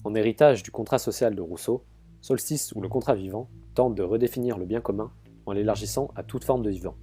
En héritage du contrat social de Rousseau, Solstice ou le contrat vivant tente de redéfinir le bien commun en l'élargissant à toute forme de vivant.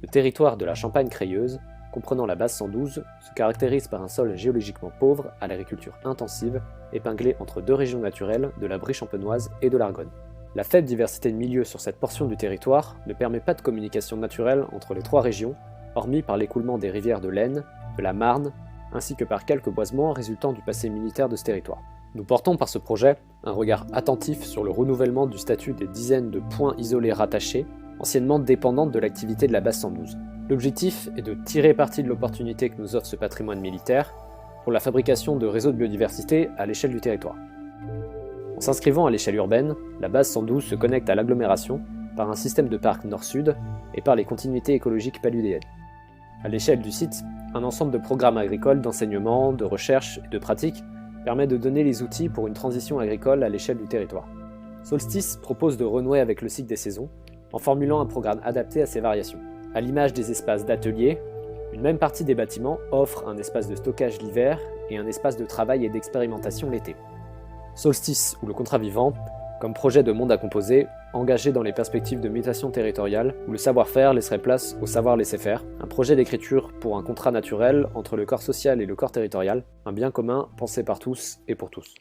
Le territoire de la Champagne crayeuse, comprenant la base 112, se caractérise par un sol géologiquement pauvre à l'agriculture intensive, épinglé entre deux régions naturelles de la Brie champenoise et de l'Argonne. La faible diversité de milieux sur cette portion du territoire ne permet pas de communication naturelle entre les trois régions, hormis par l'écoulement des rivières de l'Aisne, de la Marne, ainsi que par quelques boisements résultant du passé militaire de ce territoire. Nous portons par ce projet un regard attentif sur le renouvellement du statut des dizaines de points isolés rattachés, anciennement dépendantes de l'activité de la base 112. L'objectif est de tirer parti de l'opportunité que nous offre ce patrimoine militaire pour la fabrication de réseaux de biodiversité à l'échelle du territoire. En s'inscrivant à l'échelle urbaine, la base 112 se connecte à l'agglomération par un système de parcs nord-sud et par les continuités écologiques paludéennes. À l'échelle du site, un ensemble de programmes agricoles d'enseignement, de recherche et de pratique permet de donner les outils pour une transition agricole à l'échelle du territoire. Solstice propose de renouer avec le cycle des saisons en formulant un programme adapté à ces variations. À l'image des espaces d'ateliers, une même partie des bâtiments offre un espace de stockage l'hiver et un espace de travail et d'expérimentation l'été. Solstice ou le contrat vivant, comme projet de monde à composer, engagé dans les perspectives de mutation territoriale, où le savoir-faire laisserait place au savoir laisser faire, un projet d'écriture pour un contrat naturel entre le corps social et le corps territorial, un bien commun pensé par tous et pour tous.